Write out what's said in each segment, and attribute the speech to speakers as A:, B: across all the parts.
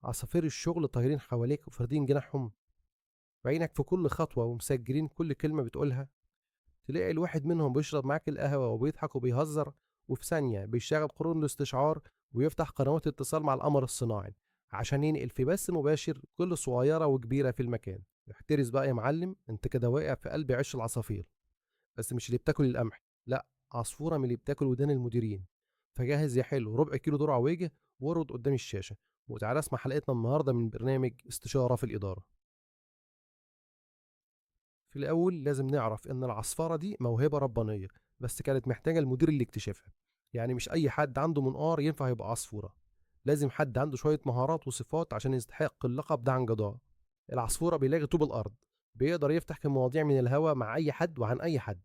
A: عصافير الشغل طايرين حواليك وفاردين جناحهم وعينك في كل خطوة ومسجلين كل كلمة بتقولها. تلاقي الواحد منهم بيشرب معاك القهوة وبيضحك وبيهزر، وفي ثانية بيشغل قرون الاستشعار ويفتح قنوات اتصال مع القمر الصناعي عشان ينقل في بث مباشر كل صغيرة وكبيرة في المكان. احترس بقى يا معلم، انت كده واقع في قلب عش العصافير، بس مش اللي بتاكل القمح، لا، عصفورة من اللي بتاكل ودان المديرين. فجهز يا حلو ربع كيلو ذرة عويجة وارد قدام الشاشة، وتعالى اسمع حلقتنا النهاردة من برنامج استشارة في الإدارة. في الأول لازم نعرف إن العصفرة دي موهبة ربانية، بس كانت محتاجة المدير اللي اكتشفها. يعني مش أي حد عنده منقار ينفع يبقى عصفورة، لازم حد عنده شوية مهارات وصفات عشان يستحق اللقب ده عن جدارة. العصفورة بيلاقي طوب الأرض، بيقدر يفتح في مواضيع من الهوا مع أي حد وعن أي حد.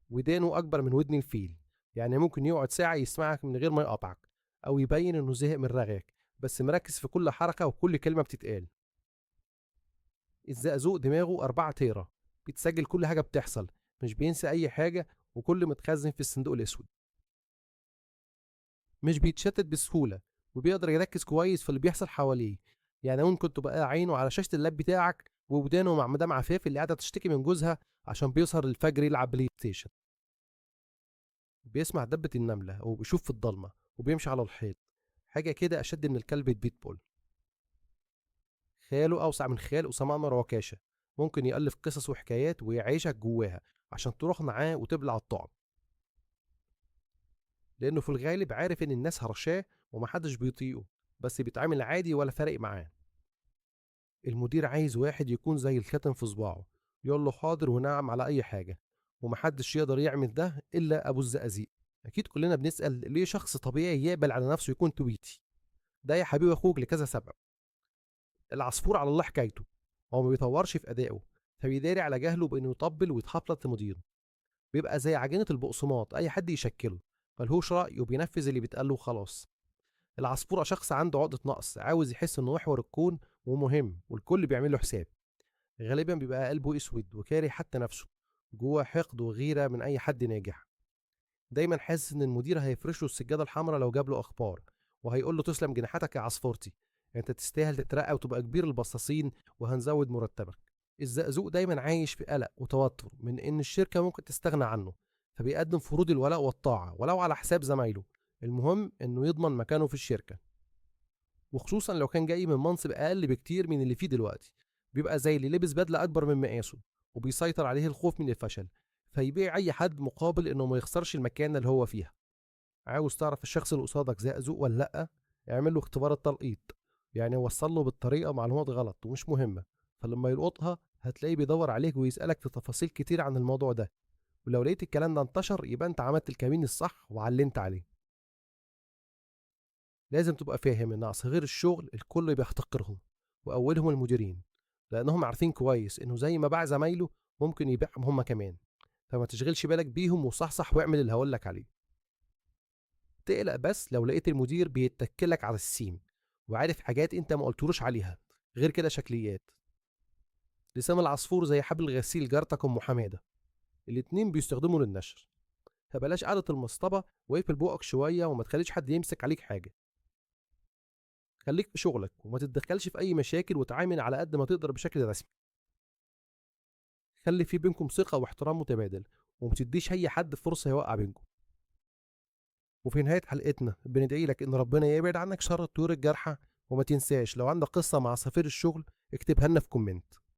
A: ودانه أكبر من ودن الفيل، يعني ممكن يقعد ساعة يسمعك من غير ما يقطعك أو يبين إنه زهق من رغيك، بس مركز في كل حركة وكل كلمة بتتقال. الزقزوق دماغه 4 تيرة، بتسجل كل حاجة بتحصل، مش بينسى أي حاجة، وكل متخزن في الصندوق الأسود. مش بيتشتت بسهولة، وبيقدر يركز كويس في اللي بيحصل حواليه. يعني ممكن تبقى عينه على شاشة اللاب بتاعك وودانه مع مدام عفاف اللي قاعدة تشتكي من جوزها عشان بيسهر الفجر يلعب بلاي ستيشن. بيسمع دبة النملة وبيشوف في الضلمة وبيمشي على الحيط، حاجة كده أشد من الكلب البيتبول. خياله أوسع من خيال أسامة أنور وكاشة، ممكن يألف قصص وحكايات ويعيشك جواها عشان تروح معاه وتبلع الطعم، لأنه في الغالب عارف إن الناس هرشاه ومحدش بيطيقه، بس بيتعامل عادي ولا فارق معاه. المدير عايز واحد يكون زي الخاتم في صباعه، يقول له حاضر ونعم على أي حاجة، ومحدش يقدر يعمل ده إلا أبو الزقازيق. أكيد كلنا بنسأل ليه شخص طبيعي يقبل على نفسه يكون تويتي. ده يا حبيبي أخوك لكذا سبب. العصفور على الله حكايته، هو ما بيطورش في أدائه، فبيداري على جهله بإنه يطبل ويتحفلط لمديره. بيبقى زي عجينة البقسماط، أي حد يشكله، ملهوش رأي وبينفذ اللي بيتقاله وخلاص. العصفورة شخص عنده عقدة نقص، عاوز يحس إنه محور الكون ومهم والكل بيعمل له حساب. غالبا بيبقى قلبه أسود وكاره حتى نفسه، جوه حقد وغيرة من أي حد ناجح. دايما حاسس إن المدير هيفرش له السجادة الحمراء لو جاب له أخبار، وهيقول له تسلم جناحاتك يا عصفورتي، أنت تستاهل تترقى وتبقى كبير البصاصين وهنزود مرتبك. الزقزوق دايما عايش في قلق وتوتر من إن الشركة ممكن تستغنى عنه، فبيقدم فروض الولاء والطاعة ولو على حساب زمايله، المهم إنه يضمن مكانه في الشركة. وخصوصا لو كان جاي من منصب أقل بكتير من اللي فيه دلوقتي، بيبقى زي اللي لبس بدلة أكبر من مقاسه، وبيسيطر عليه الخوف من الفشل، فيبيع أي حد مقابل إنه ما يخسرش المكانة اللي هو فيها. عاوز تعرف الشخص اللي قصادك زقزوق ولا لأ؟ اعمل له اختبار التلقيط، يعني وصل له بالطريقة معلومات غلط ومش مهمة، فلما يلقطها هتلاقيه بيدور عليك ويسألك في تفاصيل كتير عن الموضوع ده. ولو لقيت الكلام ده انتشر يبقى انت عملت الكمين الصح وعلمت عليه. لازم تبقى فاهم ان اصغر الشغل الكل بيحتقرهم، واولهم المديرين، لانهم عارفين كويس انه زي ما باع زمايله ممكن يبيعهم هم كمان. فما تشغلش بالك بيهم وصحصح واعمل اللي هقولك عليه. تقلق بس لو لقيت المدير بيتكلك على السيم وعارف حاجات انت ما قلتلوش عليها، غير كده شكليات. لسان العصفور زي حبل الغسيل جارتك ام حماده، الاتنين بيستخدموا للنشر. فبلاش قعدة المصطبة، واقفل بوقك شوية وما تخليش حد يمسك عليك حاجة. خليك في شغلك وما تتدخلش في أي مشاكل، وتعامل على قد ما تقدر بشكل رسمي. خلي في بينكم ثقة واحترام متبادل، وما تديش أي حد فرصة يوقع بينكم. وفي نهاية حلقتنا بندعي لك إن ربنا يبعد عنك شر الطيور الجارحة، وما تنساش لو عندك قصة مع سفير الشغل اكتبها لنا في كومنت.